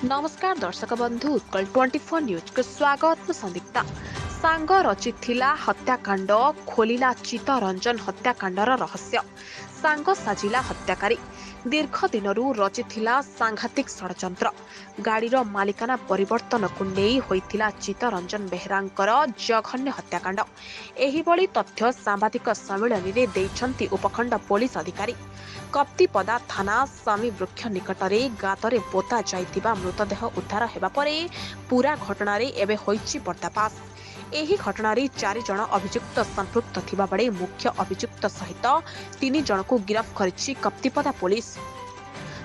नमस्कार दर्शक बंधु उत्कल 24 न्यूज को स्वागत में संदिग्धा सांग रचिथिला हत्याकांड खोलिला चित्तरंजन हत्याकांडर रहस्य सांग साजिला हत्याकारी दीर्घ दिनरू रचिथिला सांघातिक षडयंत्र गाड़ीर मालिकाना परिवर्तन को नहीं होइथिला चित्तरंजन बेहेरांकर जघन्य हत्याकांड एहिभଳି तथ्य सांबादिक सम्मेलन रे दैछन्ति उपखंड पुलिस अधिकारी कप्तिपदा थाना स्वामी वृक्ष निकटरे गातरे पोता जाइतिबा मृतदेह उद्धार हेबा परे पूरा घटनारे एबे होइछि पर्दाफाश एही घटनारे 4 जण अभियुक्त संपृक्त थिबा बडे मुख्य अभियुक्त सहित 3 जण को गिरफ्त करिछि कप्तिपदा पुलिस।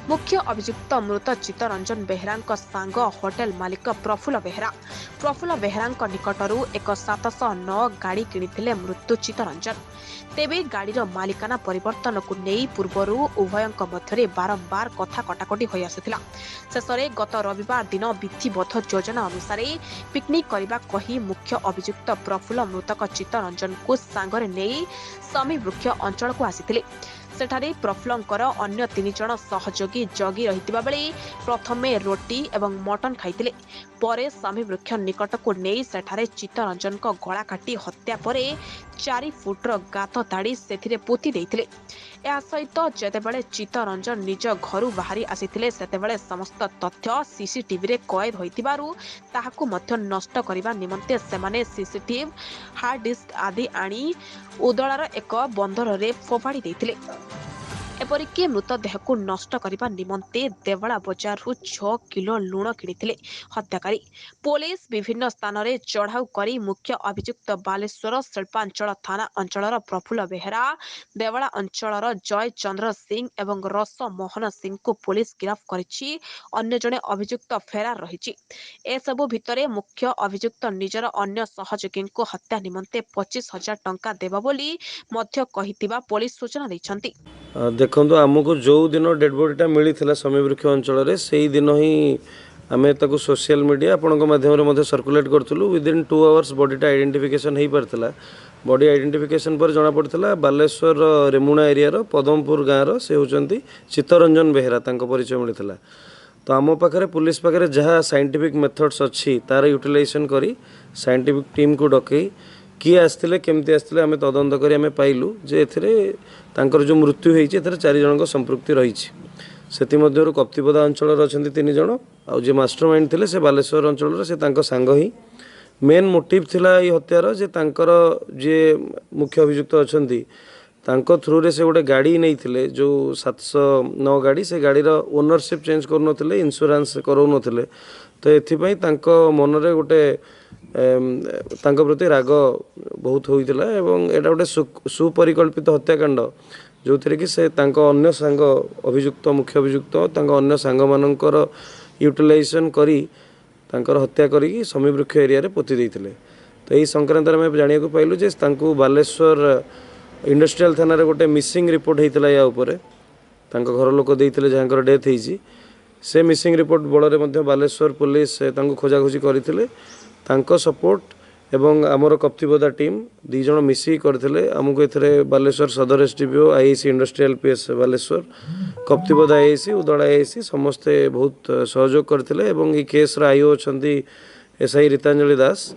मुख्य अभियुक्त मृत चित्तरंजन बेहेरा सांग होटेल मालिक प्रफुल्ल बेहेरा निकटरू एक 709 गाड़ी किनिथिले मृत्यु चित्तरंजन तेबे गाड़ीर मालिकाना परिवर्तन को नहीं पूर्वरू उभयंक मध्यरे बारंबार कथा कटाकटी होई आसुथिला। शेषरे गत रविवार दिन विधिबद्ध योजना अनुसार पिकनिक करबा कही मुख्य अभियुक्त प्रफुल्ल मृतक चित्तरंजन को सांगरे नहीं स्वामी वृक्ष अंचल को आसीथिले। सेठारे प्रफुल्लंकर अन्य 3 जण सहयोगी जगी रहितिबा बेले प्रथमे रोटी एवं मटन खाइतिले परे स्वामी वृक्ष निकट को नहीं सेठारे चित्तरंजन को गला काटी हत्या परे 4 फुटर गात ताड़ी सेथिरे पोती देइतिले। या सहित जेतेबेले चित्तरंजन निज घरु बाहरी आसीथिले सेतेबेले समस्त तथ्य सीसीटीवी रे कैद होइतिबारु ताहाकु मध्य नष्ट करिबा निमंते सेमाने सीसीटीवी हार्ड डिस्क आदि आनी उदଳାର ଏକ ବନ୍ଦରରେ फोपाड़ी देइतिले। एपरिक मृतदेह को नष्ट करने निमंते देवला बजार 6 किलो लुण किनिथिले हत्याकारी। पुलिस विभिन्न स्थान में चढ़ाऊ करी मुख्य अभियुक्त बालेश्वर शिल्पांचल थाना अंचल प्रफुल्ल बेहेरा देवला अंचल जय चंद्र सिंह एवं रस मोहन सिंह को पुलिस गिरफ्त करिछि। अन्य जने अभियुक्त फेरार रहिछि। एसबु भितरे मुख्य अभियुक्त निजर अन्य सहयोगी को हत्या निमंते 25,000 टंका देबा बोली मध्य कहितिबा पुलिस सूचना दैछन्ति। देखो आमको जो दिन डेड बॉडीटा मिलता स्वामी वृक्ष अंचल से ही दिन ही आम ताको सोशल मीडिया आपण माध्यम सर्कुलेट करूँ। विदिन 2 आवर्स बॉडीटा आइडेंटिफिकेशन हो पार्थिला। बॉडी आइडेंटिफिकेशन पर जना पड़ा बालेश्वर रेमुणा एरिया पदमपुर गाँव से होती चित्तरंजन बेहेरा परिचय मिलता। तो आम पाखे पुलिस पाखे जहाँ साइंटिफिक मेथड्स अच्छी तार यूटिलाइजेशन करी साइंटिफिक टीम को डकई किए आसते केमती आसते आम तदंत कर आम पाइलु जे एथर जो मृत्यु होती 4 जन संपृक्ति रही। से कप्तिपदा अंचल अच्छा 3 जन आउ जे मास्टर माइंड थे से बालेश्वर अंचल से सांग ही मेन मोटिव थिला ये हत्यार जे जे मुख्य अभियुक्त अच्छा थ्रु रे से गोटे गाड़ी नहीं थिले जो 709 गाड़ी से गाड़ीर ओनरशिप चेंज कर इन्शुरांस कराउन। तो एथिपाई मनरे गोटे प्रति राग बहुत होता है एवं एटा गोटे सुपरिकल्पित हत्याकांड जो थे कि से अन्य सांग अभियुक्त मुख्य अभियुक्त अन्य सांग मानकर यूटिलाइजेशन करी हत्या करी स्वामी वृक्ष एरिया रे पोती देइथिले। तो यही संक्रांत में जानिया पाइलु जे बालेश्वर इंडस्ट्रियल थाना रे गोटे मिसिंग रिपोर्ट होता या उपरे घर लोक देइथिले जहाँकर डेथ होइछि। से मिसिंग रिपोर्ट बଳରେ ମଧ୍ୟ बालेश्वर पुलिस खोजाखोजी करथिले। सपोर्ट एवं आमर कप्तिपदा टीम 2 जण मिसी करथिले। आमको एथरे Baleswar Sadar SDPO IIC industrial PS Baleswar Kaptipada IIC Udala IIC समस्ते बहुत सहयोग करथिले एवं ई केस रा आईओ छंती एसआई रीतांजलि दास।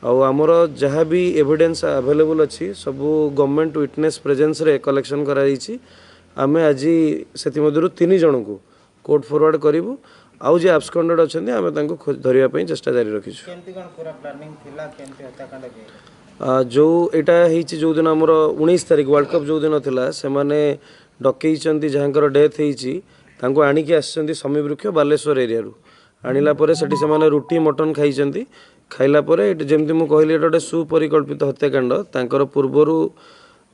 आमर जहाँ भी एविडेंस अवेलेबल अच्छी सब गवर्नमेंट विटनेस प्रेजेंस रे कलेक्शन कराई। आम आज से 3 जन को कोर्ट फॉरवर्ड करूँ आउ जे एब्सकॉन्डेड अच्छा आम धरने चेष्टा जारी रखी। जो यहाँ जो दिन आमर 19 तारीख वर्ल्ड कप जो दिन था से डकई जहाँकर डेथ होती आणिकी आसती स्वामी वृक्ष बालेश्वर एरिया आणला से रुटी मटन खाई खाइला जमती मुझे कहली गोटे सुपरिकल्पित हत्याकांड तांकर पूर्वर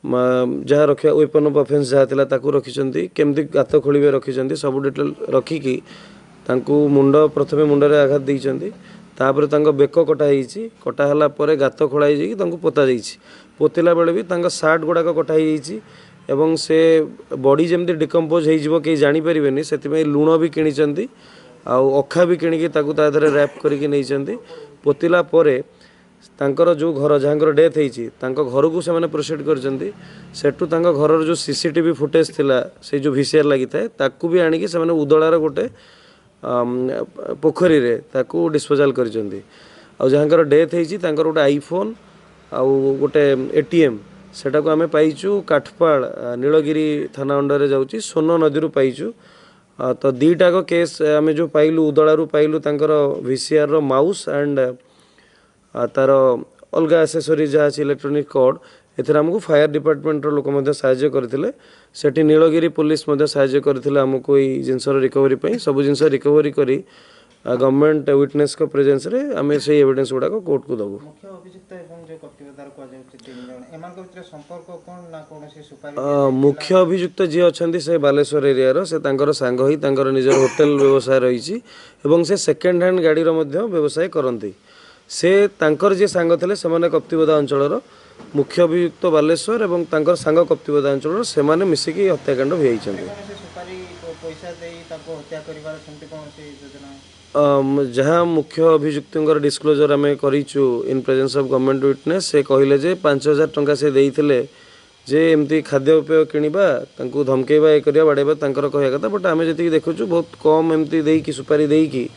जहाँ रखा वेपन ऑफ ऑफेंस जहाँ था रखी केमती गात खोलिबे रखी सब डिटेल रखिकी मुंड प्रथमे मुंडरे आघात देइछन्ती तापर बेक कटाला गात खोलाई पोता पोतिला बेले भी सार्ट गुड़ाक कटाई एवं से बॉडी जमती डिकम्पोज हो कहीं जानीपर से लुण भी किणी अखा भी किणिकी रैप करके पोतिला तांकर जो घर जहाँ डेथ होती घर को से प्रोसीड करटू घर जो सीसीटीवी फुटेज थिला से जो वीसीआर लगी था ताकू भी आणिकी से उदଳାर गोटे पोखरी रे ताकू डिस्पोजाल करिसेंती आ जहाँकर डेथ होती गोटे आईफोन आउ गोटे एटीएम सेटा को आमे पाइचु काठपाड़ नीलगिरी थाना अंडर रे जाउची सोन नदी रु पाइचु तो दीटाक केस आमे जो पाइलु उदलारू पाइलु तांकर वीसीआर रो माउस एंड तार अलग एसेसरीज जहाँ इलेक्ट्रोनिक कोड एथर आमको फायर डिपार्टमेंट रो लोक मध्य सहाय्य करथिले सेठी नीलगिरी पुलिस मध्य सहाय्य करथिले हमको ई जिनसर रिकवरी पई सब जिनस रिकवरी करी गवर्नमेंट विटनेस को प्रेजेंस रे आमे से एविडेंस गुडा को कोर्ट को दबु मुख्य अभियुक्त एवं जो कर्तव्यदार को जाउछि तीन जण एमान को भितर संपर्क कोन ना कोनोसी सुपारी मुख्य अभियुक्त जी अछंती से बालेश्वर एरिया रो से तांकर सांग ही तांकर निजर होटल व्यवसाय रहिछि एवं से सेकंड हैंड गाड़ी रो मध्य व्यवसाय करंती से तांकर जे सांग थिले से माने कप्तिबदा अंचल रो मुख्य अभियुक्त बालेश्वर एवं तांकर सांग कप्तिबदा अंचल रो से माने मिसिकी हत्याकांड होइछंती सुपारी पैसा देई ताको हत्या करिवार समिति कोनोसी योजना जहाँ मुख्य अभियुक्त डिस्क्लोजर आम करूँ in presence of government witness से कहले जे 5,000 टंका से देइथिले जे एमती खाद्यपेय किणवा तांकू धमकेबा ये करिया बाड़ेबा तांकर कहया कथा बट आमे जति देखुछु बहुत कम एमती देकी सुपारी देकी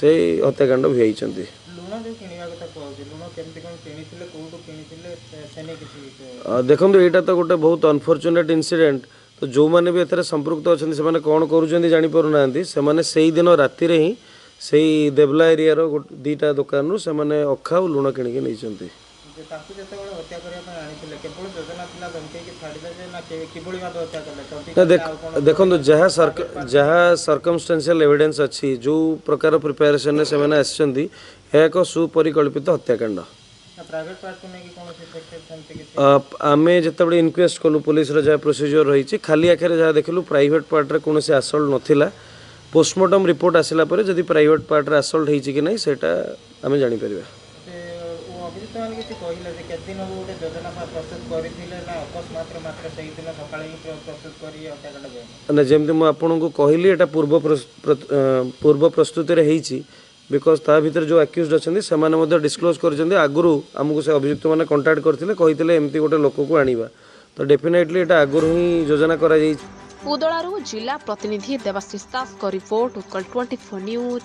से हत्याकांड होइछंती लुण जो किणवा कथा कहउछि लुण केमती कोन किणिथिले कोउटु किणिथिले सेने किछि देखंतु एटा तो गोटे बहुत अनफॉर्चुनेट इंसिडेंट तो जो माने भी एथरे संपृक्त अछंती से माने कोन करूछंती जानि परु नांती से माने सेही दिन राति रे ही सेही देवला एरिया रो दीटा दुकान रु से माने अखा और लुण किणिके नैछंती जे ताकू जते बळे हत्या करिया पय आनिथिले केवल योजना थिला धमके के छाडी दे जे ना किबळी बात हत्या करले देखो जहाँ सर्कमस्टेंशियल एविडेंस अच्छी जो प्रकार प्रिपेरेसन से मैंने आसछंती एक सुपरिकल्पित हत्याकांड प्राइवेट पार्ट को नेकी कोनोसी सेक्टर समिति किछि आमे जतबे इनक्वेस्ट कलु पुलिस रो जा प्रोसीजर रही खाली आखिर जहाँ देखलु प्राइवेट पार्ट रे कोनोसी असल्ट नथिला पोस्टमार्टम रिपोर्ट आसिला परे जदि प्राइवेट पार्ट रे असल्ट हेछि कि नै सेटा आमे जानि परिबा ओ अभियुक्त मान किछि कहिला जे केत दिन हो गोटे योजना प्रस्तुत करिथिले ना अकस्मात मात्र सही दिन सकाळे ही प्रस्तुत करी हत्याकांड गय ना जेमति मु आपनको कहली एटा पूर्व प्रस्तुति रे हेछि बिकॉज ता भीतर जो अक्यूज्ड अछंती से माने मध्ये डिस्क्लोज करछंती आगुरु हमकु से अभियुक्त माने कांटेक्ट करथिले कहिथिले एमती गोटे लोक को आनिबा तो डेफिनेटली एटा आगुरु ही योजना करा जाई उदलारू जिला प्रतिनिधि देवाशीष दास को रिपोर्ट उत्कल 24 न्यूज।